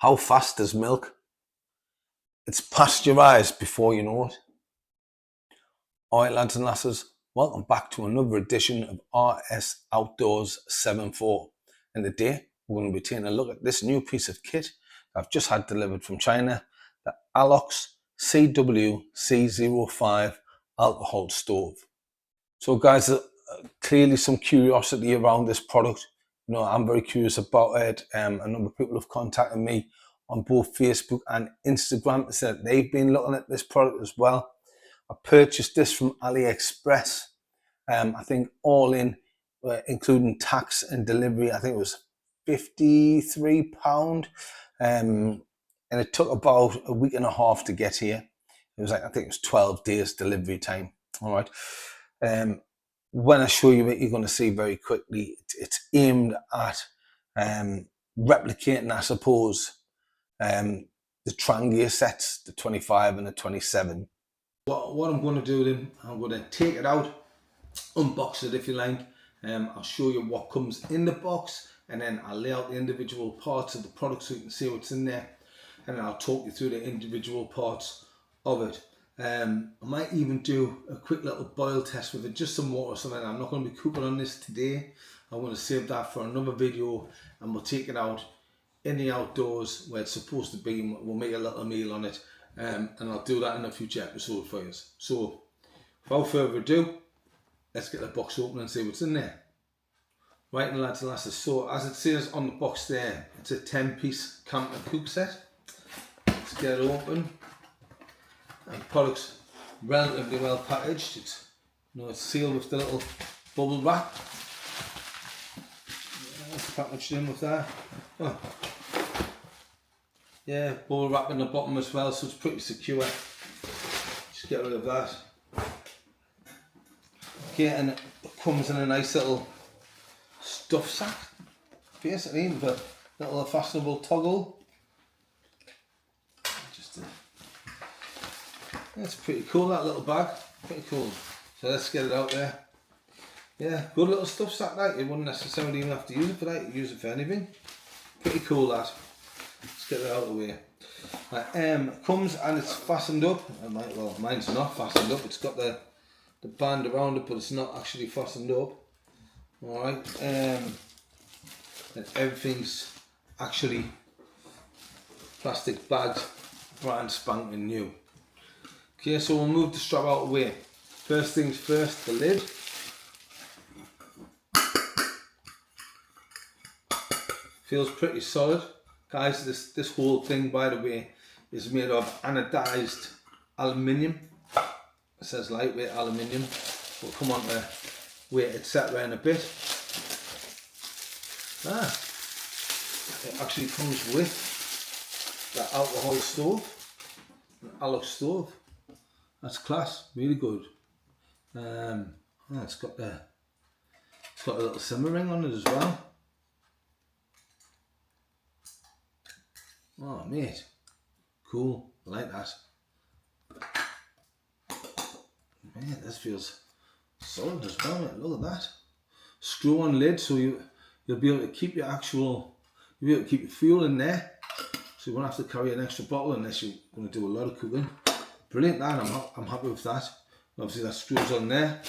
How fast is milk? It's pasteurised before you know it. Alright lads and lasses, welcome back to another edition of RS Outdoors 7.4. And today we're going to be taking a look at this new piece of kit I've just had delivered from China, the ALOCS CW-C05 alcohol stove. So guys, clearly some curiosity around this product. You know, I'm very curious about it. A number of people have contacted me on both Facebook and Instagram to say that they've been looking at this product as well. I purchased this from AliExpress. I think all in, including tax and delivery, I think it was £53. And it took about a week and a half to get here. It was like, I think it was 12 days delivery time. All right. When I show you it, you're going to see very quickly, it's aimed at replicating, I suppose, the Trangia sets, the 25 and the 27. What I'm going to do then, I'm going to take it out, unbox it if you like. I'll show you what comes in the box, and then I'll lay out the individual parts of the product so you can see what's in there, and then I'll talk you through the individual parts of it. I might even do a quick little boil test with it, just some water or something. I'm not going to be cooking on this today. I'm going to save that for another video, and we'll take it out in the outdoors where it's supposed to be, and we'll make a little meal on it. And I'll do that in a future episode for you. So without further ado, let's get the box open and see what's in there. Right, and lads and lasses, so as it says on the box there, it's a 10-piece camper cook set. Let's get it open. And the product's relatively well packaged. It's, you know, it's sealed with the little bubble wrap. Yeah, it's packaged in with that. Oh. Yeah, bubble wrap in the bottom as well, so it's pretty secure. Just get rid of that. Okay, and it comes in a nice little stuff sack, basically, with a little fastenable toggle. That's pretty cool, that little bag, pretty cool. So let's get it out there. Yeah, good little stuff sack that. You wouldn't necessarily even have to use it for that, you use it for anything. Pretty cool that. Let's get it out of the way. It comes and it's fastened up. Well, mine's not fastened up, it's got the band around it, but it's not actually fastened up. Alright, and everything's actually plastic bags, brand spanking new. Okay, so we'll move the strap out of the way. First things first, the lid. Feels pretty solid. Guys, this whole thing, by the way, is made of anodized aluminium. It says lightweight aluminium. We'll come on to weight etc. in a bit. It actually comes with the alcohol stove, an ALOCS stove. That's class, really good. It's got a little simmer ring on it as well. Oh mate, cool, I like that. Man, this feels solid as well, mate. Look at that. Screw on lid, so you'll be able to keep your fuel in there, so you won't have to carry an extra bottle unless you're going to do a lot of cooking. Brilliant, that. I'm happy with that. Obviously that screws on there.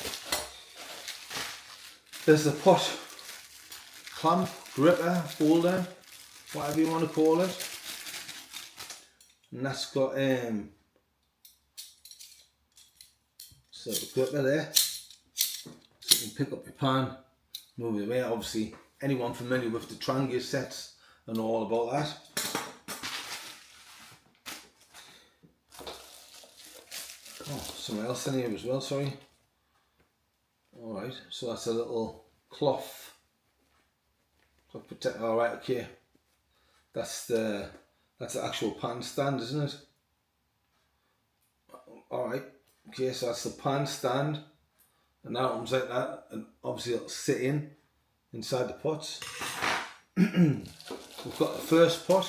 There's the pot clamp, gripper, holder, whatever you want to call it. And that's got so the gripper there, so you can pick up your pan, move it away. Obviously anyone familiar with the Trangia sets and all about that. Oh, something else in here as well, sorry. Alright, so that's a little cloth protect. Alright, okay. That's the actual pan stand, isn't it? Alright, okay, so that's the pan stand, and that comes like that, and obviously it'll sit inside the pots. We've got the first pot.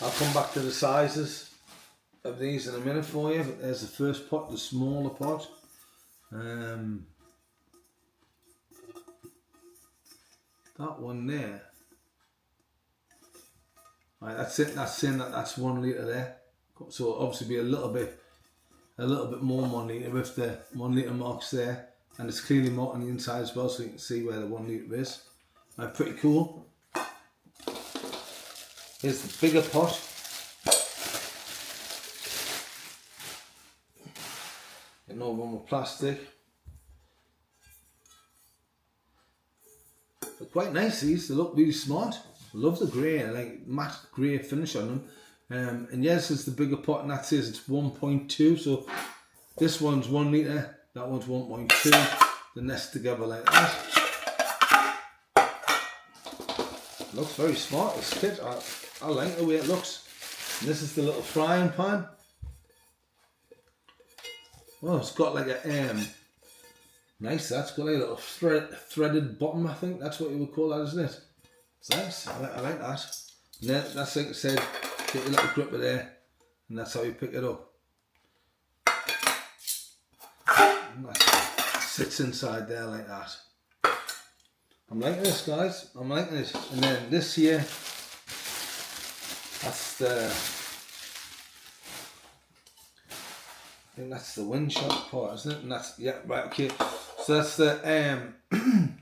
I'll come back to the sizes of these in a minute for you, but there's the first pot, the smaller pot. That one there Right, that's it. That's saying that that's 1 litre there. So it'll obviously be a little bit more 1 litre with the 1 litre marks there, and it's clearly marked on the inside as well, so you can see where the 1 litre is. Right, pretty cool. Here's the bigger pot. Another one with plastic. They're quite nice, these. They look really smart. Love the grey, like matte grey finish on them. And yes, this is the bigger pot, and that says it's 1.2. So this one's 1 litre, that one's 1.2. The nest together like that. Looks very smart, this kit. I like the way it looks. And this is the little frying pan. Oh, it's got like a nice. That's got like a little threaded bottom. I think that's what you would call that, isn't it? It's nice. I like that. And then, that's like I said. Get your little gripper there, and that's how you pick it up. And that sits inside there like that. I'm liking this, guys. I'm liking it. And then this here, that's the, I think that's the windshield part, isn't it? And that's, yeah, right, okay. So that's the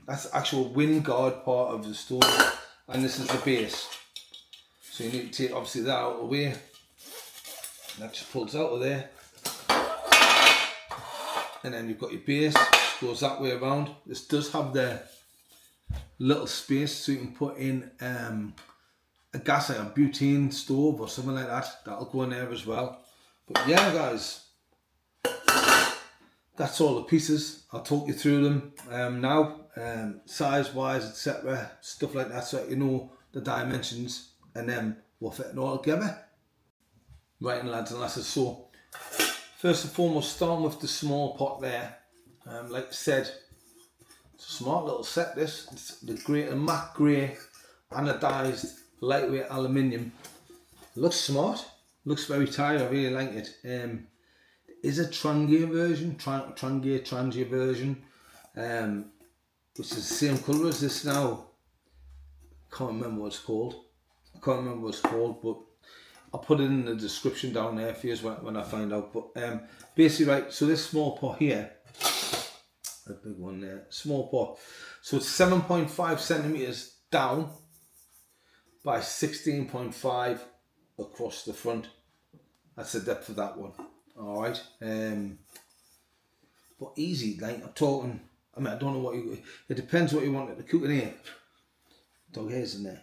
that's the actual wind guard part of the stove, and this is the base. So you need to take obviously that out of the way. That just pulls out of there. And then you've got your base, goes that way around. This does have the little space so you can put in a gas, like a butane stove or something like that. That'll go in there as well. But yeah, guys, that's all the pieces. I'll talk you through them now, size wise, etc. Stuff like that, so that you know the dimensions. And then we'll fit it all together. Right, and lads and lasses, so first and foremost, starting with the small pot there. Like I said, it's a smart little set, this. It's the grey, matte grey, anodised, lightweight aluminium. It looks smart, looks very tight, I really like it. It is a Trangia version, Trangia version, which is the same colour as this now. Can't remember what it's called. But I'll put it in the description down there for you when I find out. But basically, right, so this small pot here, a big one there, small pot. So it's 7.5 centimeters down by 16.5 across the front. That's the depth of that one. All right. But easy, like I'm talking. I mean, I don't know what you. It depends what you want to cook in here. Dog hairs in there.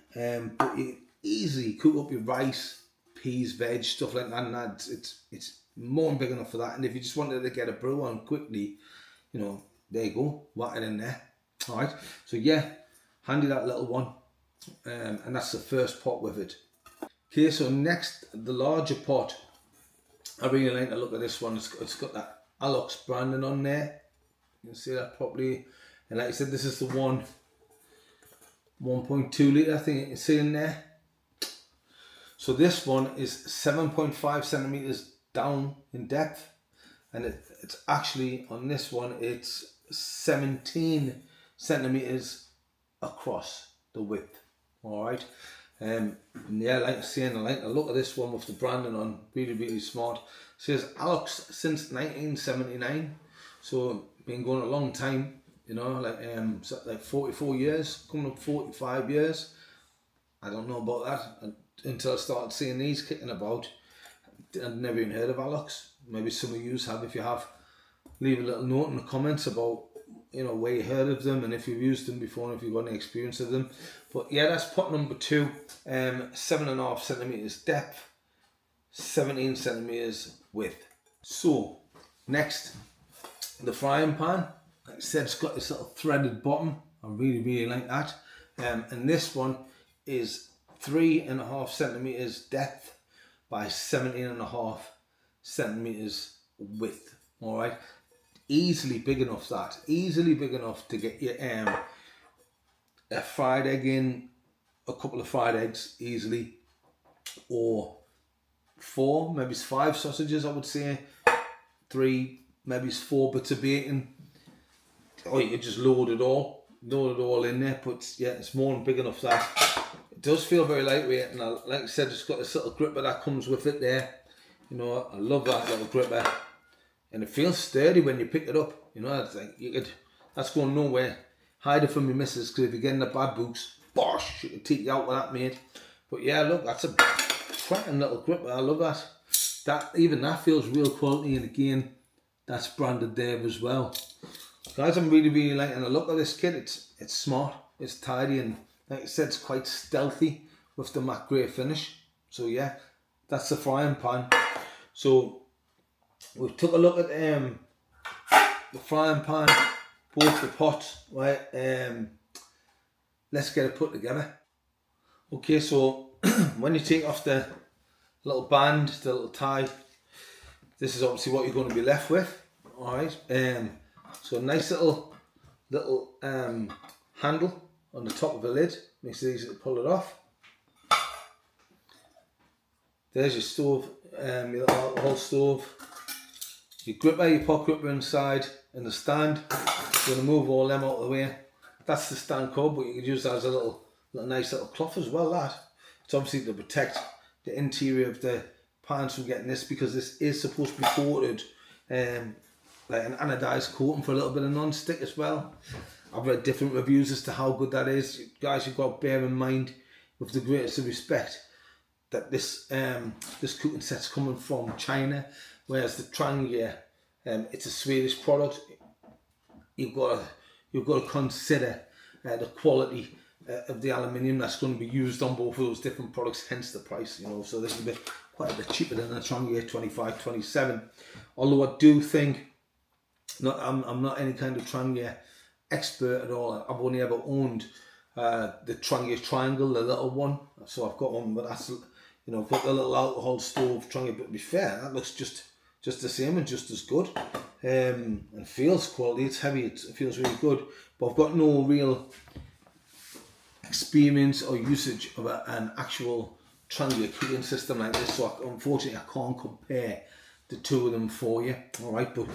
But you easily cook up your rice, peas, veg, stuff like that, and it's more than big enough for that. And if you just wanted to get a brew on quickly, you know, there you go, whack it in there. All right, so yeah, handy that little one, and that's the first pot with it. Okay, so next, the larger pot. I really like to look at this one. It's got that ALOCS branding on there. You can see that properly. And like I said, this is the 1.2 litre, I think you can see in there. So this one is 7.5 centimeters down in depth, and it's actually on this one it's 17 centimeters across the width. All right, yeah, like I was saying, I like to look at this one with the branding on. Really smart. It says ALOCS since 1979, so been going a long time. You know, like 44 years, coming up 45 years. I don't know about that until I started seeing these kicking about. I'd never even heard of ALOCS. Maybe some of you have. If you have, leave a little note in the comments about, you know, where you heard of them and if you've used them before and if you've got any experience of them. But yeah, that's pot number 2. 7.5 centimeters depth, 17 centimeters width. So next, the frying pan. Like I said, it's got this little threaded bottom. I really like that. And this one is 3.5 centimeters depth by 17.5 centimeters width. All right, easily big enough to get your a fried egg in, a couple of fried eggs easily, or 4, maybe it's 5 sausages, I would say, 3, maybe it's 4 bits of bacon, or you could just load it all in there. But yeah, it's more than big enough that does feel very lightweight, and like I said, it's got this little gripper that comes with it there. You know, I love that little gripper, and it feels sturdy when you pick it up. You know, it's like that's going nowhere. Hide it from your missus, because if you're getting the bad books, bosh, you can take you out with that, mate. But yeah, look, that's a cracking little gripper. I love that. Even that feels real quality, and again, that's branded there as well. Guys, I'm really liking the look of this kit. It's smart, it's tidy, and like I said, it's quite stealthy with the matte grey finish. So yeah, that's the frying pan. So we took a look at the frying pan, both the pots, right? Let's get it put together. Okay, so when you take off the little band, the little tie, this is obviously what you're going to be left with. All right. So a nice little handle on the top of the lid, makes it easy to pull it off. There's your stove, your little alcohol stove. Your gripper, your pot gripper inside, and the stand. You're going to move all them out of the way. That's the stand cord, but you could use that as a little nice little cloth as well. That it's obviously to protect the interior of the pans from getting this, because this is supposed to be coated like an anodized coating for a little bit of non-stick as well. I've read different reviews as to how good that is. Guys, you've got to bear in mind, with the greatest of respect, that this cooking set's coming from China, whereas the Trangia, it's a Swedish product. You've got to consider the quality of the aluminium that's going to be used on both of those different products, hence the price. You know, so this is quite a bit cheaper than the Trangia 25, 27. Although I do think, I'm not any kind of Trangia expert at all. I've only ever owned the Trangia Triangle, the little one. So I've got one, but that's, you know, I've got the little alcohol stove Trangia. But to be fair, that looks just the same and just as good. And feels quality. It's heavy. It feels really good. But I've got no real experience or usage of an actual Trangia cooking system like this. So unfortunately, I can't compare the two of them for you. All right, but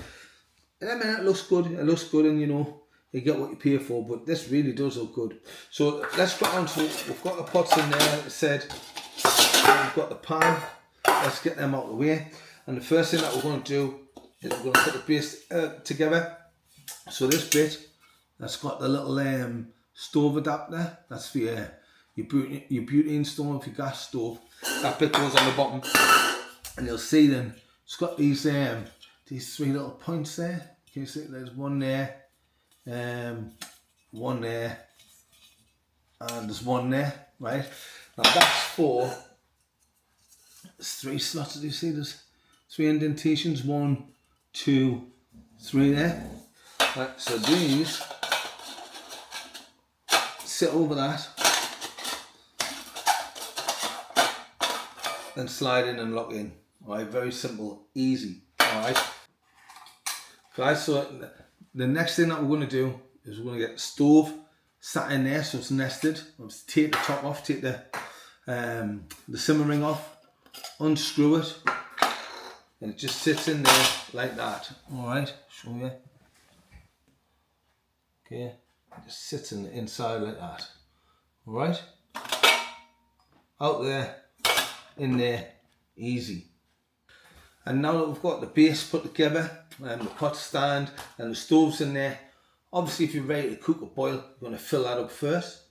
I mean, it looks good. It looks good, and you know, you get what you pay for. But this really does look good. So let's get on to, we've got the pots in there, like I said. We've got the pan. Let's get them out of the way. And the first thing that we're going to do is we're going to put the base together. So this bit, that's got the little stove adapter. That's for your butane stove, your gas stove. That bit goes on the bottom, and you'll see then it's got these three little points there. Can you see? There's one there, one there, and there's one there. Right. Now that's for. There's three slots. Do you see? There's three indentations. 1, 2, 3 there. Right. So these sit over that and slide in and lock in. All right, very simple, easy. All right, guys. So the next thing that we're going to do is we're going to get the stove sat in there, so it's nested. I'll just take the top off, take the simmer ring off, unscrew it, and it just sits in there like that. All right, show you. Okay, it just sits in the inside like that. All right, out there, in there, easy. And now that we've got the base put together, and the pot stand and the stoves in there, obviously if you're ready to cook or boil, you're going to fill that up first.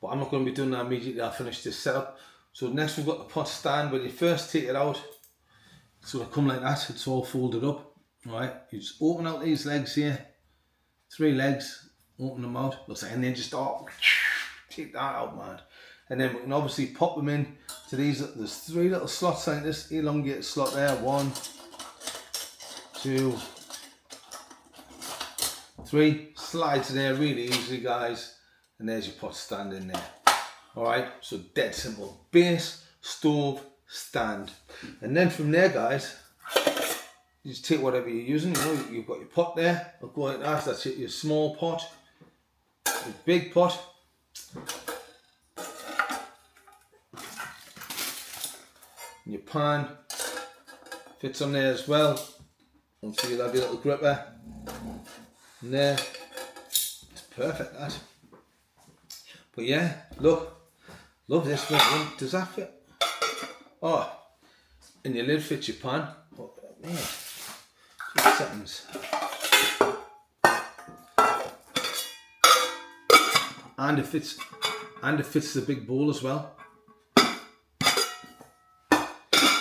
But I'm not going to be doing that immediately. I'll finish this setup. So next we've got the pot stand. When you first take it out, it's going to come like that. It's all folded up. All right, you just open out these legs here, 3 legs, open them out. Looks like, and then just take that out, man. And then we can obviously pop them in to these. There's 3 little slots like this, elongated slot there. 1, 2, 3. Slides in there really easily, guys. And there's your pot stand in there. All right, so dead simple. Base, stove, stand. And then from there, guys, you just take whatever you're using. You know, you've got your pot there. I'll go like that. That's it, your small pot, your big pot. And your pan fits on there as well. And so you'll have your little gripper in there. It's perfect, that. But yeah, look, love this one. Does that fit? Oh, and your lid fits your pan. Oh, man, 2 seconds. And it fits the big bowl as well.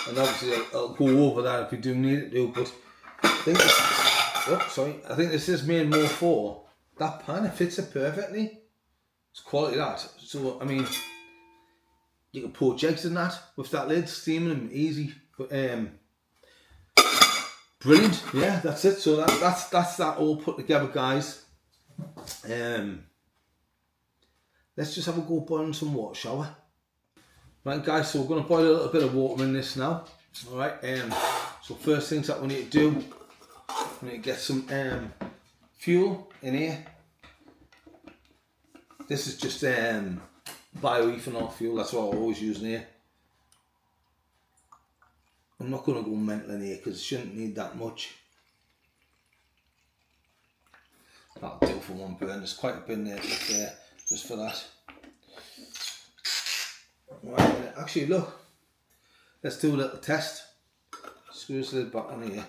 And obviously I'll go over that if you do need it to, but I think this is made more for that pan. It fits it perfectly. It's quality that. So I mean, you can poach eggs in that with that lid, steaming them easy. But brilliant. Yeah, that's it. So that's that all put together, guys. Let's just have a go boiling some water, shall we? Right, guys. So we're going to boil a little bit of water in this now. All right. So first things that we need to do, we need to get some fuel in here. This is just bioethanol fuel. That's what I always use in here. I'm not going to go mental in here because it shouldn't need that much. That'll do for one burn. There's quite a bit in there just for that. Right, actually look, let's do a little test. Screw this lid back on here.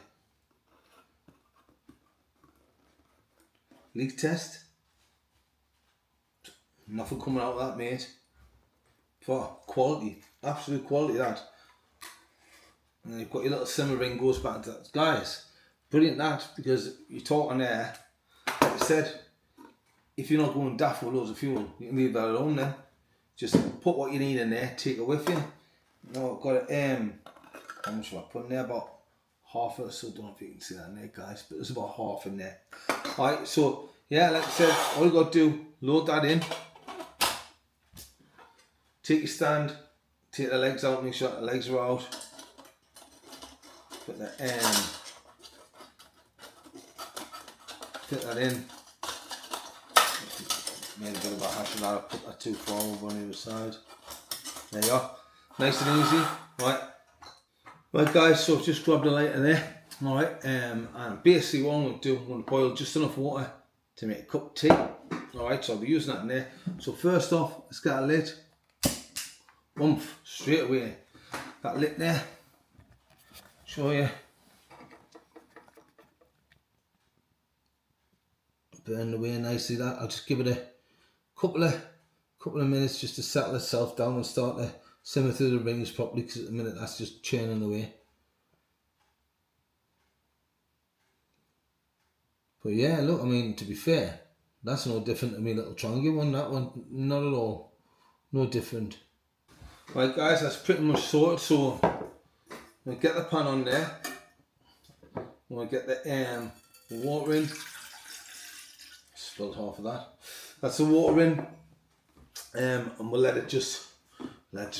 Leak test. Nothing coming out of that, mate. For quality, absolute quality that. And you've got your little simmer ring goes back to that. Guys, brilliant that, because you're talking there, like I said, if you're not going daft with loads of fuel, you can leave that at home then. Just put what you need in there, take it with you. Now I've got it, how much have I put in there? About half or so, don't know if you can see that in there, guys, but there's about half in there. Alright, so yeah, like I said, all you got to do, load that in. Take your stand, take the legs out, make sure the legs are out. Put that fit that in. Made a bit of a hash of that, put that too far over on the other side. There you are. Nice and easy. Right guys, so I've just grabbed a lighter there. Alright, and basically what I'm going to do, I'm going to boil just enough water to make a cup of tea. Alright, so I'll be using that in there. So first off, let's get a lid. Oomph, straight away. That lid there. Show you. Burn away nicely that. I'll just give it a couple of minutes just to settle itself down and start to simmer through the rings properly, because at the minute that's just churning away. But yeah, look, I mean, to be fair, that's no different to my little Trangia one. That one, not at all. No different. Right guys, that's pretty much sorted. So we'll get the pan on there. We'll get the water in. Spilled half of that. That's the water in. And we'll let it just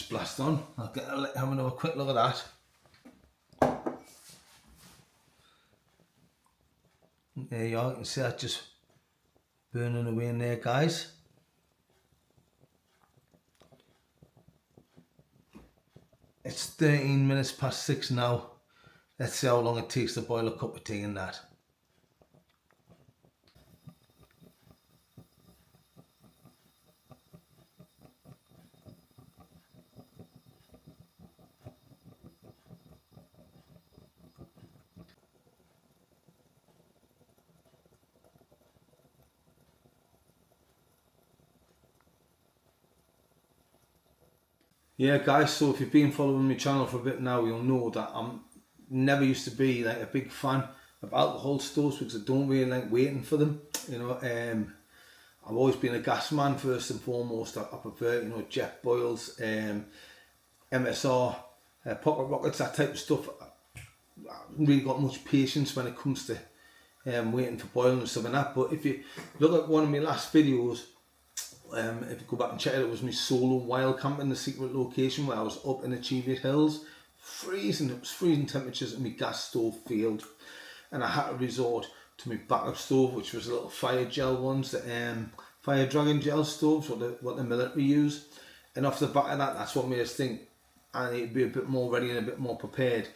blast on. I'll have another quick look at that. There you are, you can see that just burning away in there, guys. It's 13 minutes past 6 now. Let's see how long it takes to boil a cup of tea in that. Yeah guys, so if you've been following my channel for a bit now, you'll know that I'm never used to be like a big fan of alcohol stoves, because I don't really like waiting for them. You know, I've always been a gas man first and foremost. I prefer, you know, jet boils, MSR, pocket rockets, that type of stuff. I haven't really got much patience when it comes to waiting for boiling and stuff like that. But if you look at one of my last videos, if you go back and check it, it was my solo wild camp in the secret location where I was up in the Cheviot Hills. Freezing, it was freezing temperatures, and my gas stove failed, and I had to resort to my backup stove, which was a little fire gel ones, the fire dragon gel stoves, what the military use. And off the back of that, that's what made us think I need to be a bit more ready and a bit more prepared,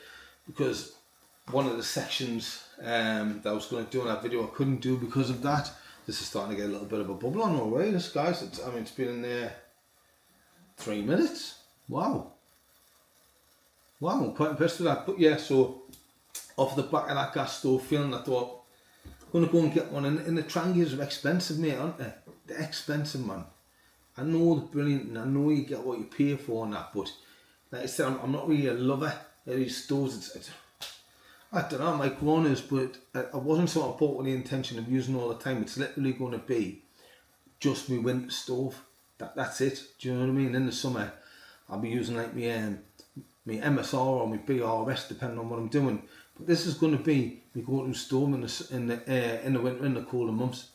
because one of the sections that I was going to do in that video I couldn't do because of that. This is starting to get a little bit of a bubble on already, this, guys. I mean, it's been in there 3 minutes. Wow. Wow, I'm quite impressed with that. But yeah, so off the back of that gas stove feeling, I thought, I'm going to go and get one. And the Trangias are expensive, mate, aren't they? They're expensive, man. I know they're brilliant, and I know you get what you pay for and that, but like I said, I'm not really a lover of these stoves. I don't know, my groaners, but I wasn't sort of bought with the intention of using all the time. It's literally going to be just my winter stove. That's it. Do you know what I mean? In the summer, I'll be using like my MSR or my BRS, depending on what I'm doing. But this is going to be my go-to stove in the winter, in the colder months.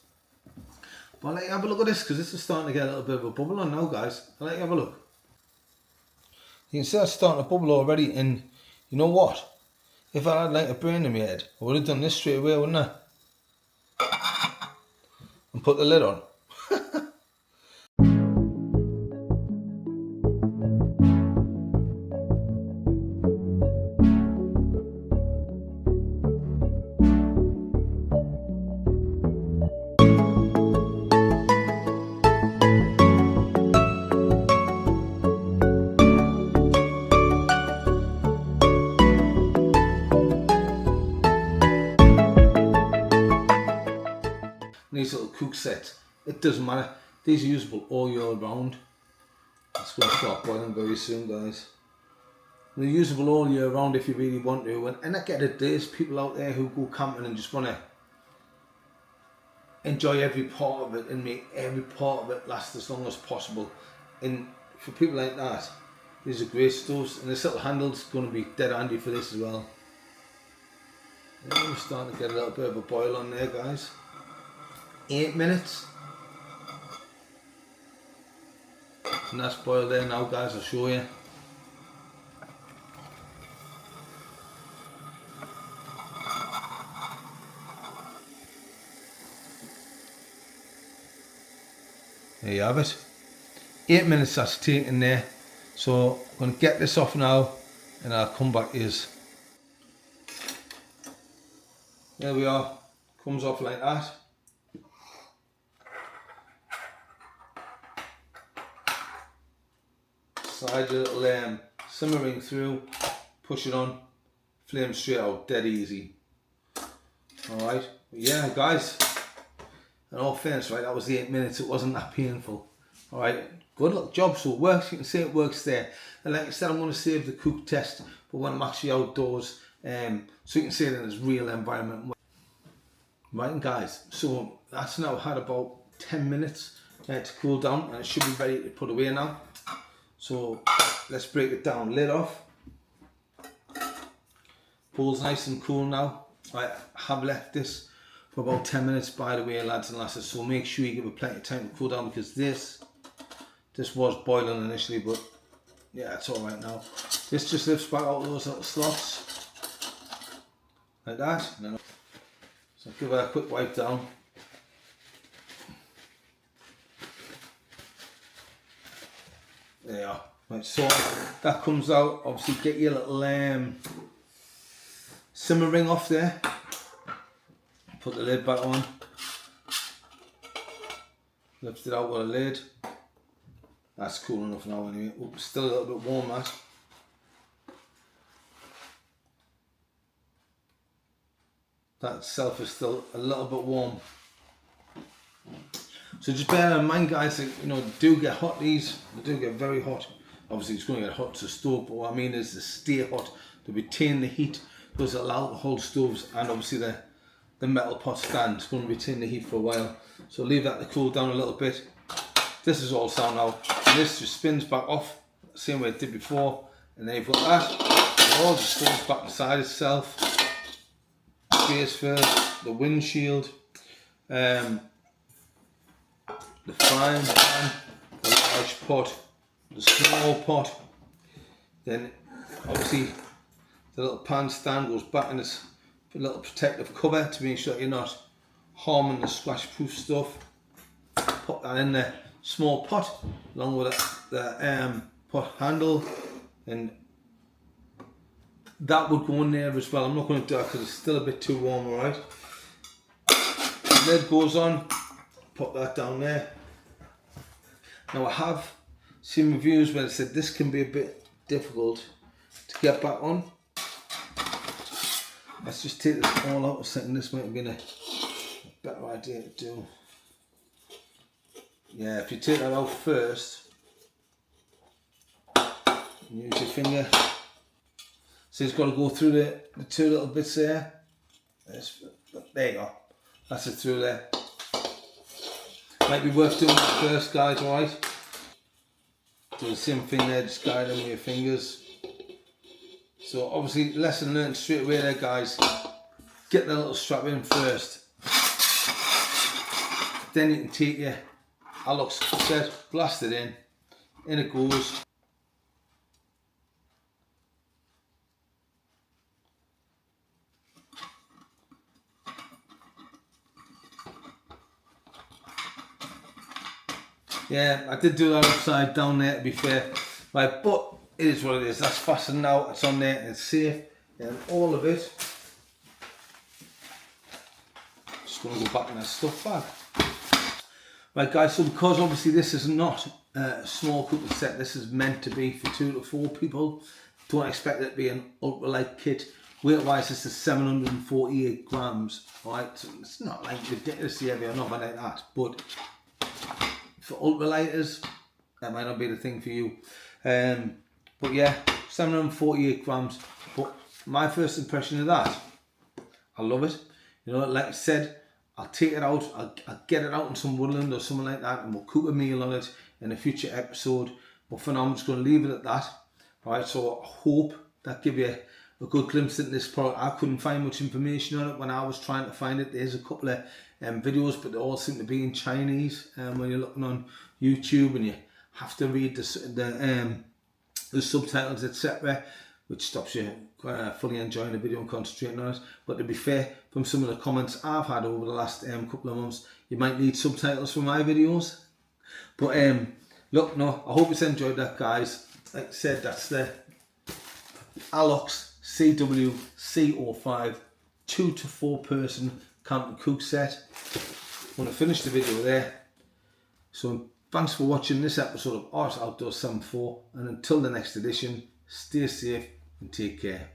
But I'll let you have a look at this, because this is starting to get a little bit of a bubble on now, guys. I'll let you have a look. You can see that's starting to bubble already, and you know what? If I had like a brain in my head, I would have done this straight away, wouldn't I? And put the lid on. These little Cookset, it doesn't matter. These are usable all year round. It's going to start boiling very soon, guys. They're usable all year round if you really want to. And I get it, there's people out there who go camping and just want to enjoy every part of it and make every part of it last as long as possible. And for people like that, these are great stoves. And this little handle's going to be dead handy for this as well. And we're starting to get a little bit of a boil on there, guys. 8 minutes. And that's boiled there now, guys. I'll show you. There you have it. 8 minutes that's taken there. So I'm going to get this off now and I'll come back is. There we are. Comes off like that. Slide your little simmering through, push it on, flame straight out, dead easy. Alright, yeah guys, in all fairness, right, that was the 8 minutes, it wasn't that painful. Alright, good little job, so it works, you can see it works there. And like I said, I'm going to save the cook test for when I'm actually outdoors, so you can see it in its real environment. Right guys, so that's now had about 10 minutes to cool down, and it should be ready to put away now. So let's break it down. Lid off. Bowl's nice and cool now. I have left this for about 10 minutes, by the way, lads and lasses. So make sure you give it plenty of time to cool down, because this was boiling initially, but yeah, it's all right now. This just lifts back out those little slots like that. So give it a quick wipe down. There you are. Right, so that comes out. Obviously, get your little simmer ring off there. Put the lid back on. Lift it out with a lid. That's cool enough now anyway. Oops, still a little bit warm, that. That itself is still a little bit warm. So just bear in mind, guys, that, you know, they do get hot, these. They do get very hot. Obviously, it's going to get hot to stove, but what I mean is they stay hot to retain the heat. Those little alcohol stoves, and obviously the metal pot stand is going to retain the heat for a while. So leave that to cool down a little bit. This is all sound now. And this just spins back off, the same way it did before. And then you've got that. It all just falls back inside itself. Face first, the windshield. The frying pan, the large pot, the small pot, then obviously the little pan stand goes back in this little protective cover to make sure you're not harming the splash proof stuff. Put that in the small pot along with the pot handle, and that would go in there as well. I'm not going to do that because it's still a bit too warm, alright. The lid goes on. pop that down there. Now I have seen reviews where they said this can be a bit difficult to get back on. Let's just take this all out a second. This might have been a better idea to do. Yeah, if you take that out first, use your finger. So it's got to go through the two little bits there. There you go. That's it through there. Might be worth doing that first, guys, alright? Do the same thing there, just guide them with your fingers. So obviously, lesson learned straight away there, guys. Get the little strap in first. Then you can take your ALOCS Cookset, blast it in it goes. Yeah, I did do that upside down there to be fair, right, but it is what it is. That's fastened now, it's on there, it's safe, and all of it. Just going to go back in that stuff bag. Right guys, so because obviously this is not a small cooking set, this is meant to be for 2 to 4 people. Don't expect it to be an ultralight kit. Weight wise, this is 748 grams, right? So it's not like ridiculously heavy or nothing like that, but for ultralighters, that might not be the thing for you. But yeah, 748 grams. But my first impression of that, I love it. You know, like I said, I'll take it out, I'll get it out in some woodland or something like that, and we'll cook a meal on it in a future episode. But for now, I'm just going to leave it at that. Right, so I hope that give you a good glimpse into this product. I couldn't find much information on it when I was trying to find it. There's a couple of videos, but they all seem to be in Chinese when you're looking on YouTube, and you have to read the subtitles, etc., which stops you fully enjoying the video and concentrating on it. But to be fair, from some of the comments I've had over the last couple of months, you might need subtitles for my videos. But look, no, I hope you enjoyed that, guys. Like I said, that's the ALOCS CW CO5 2 to 4 person camping cook set. I'm going to finish the video there. So thanks for watching this episode of ALOCS Outdoors 74, and until the next edition, stay safe and take care.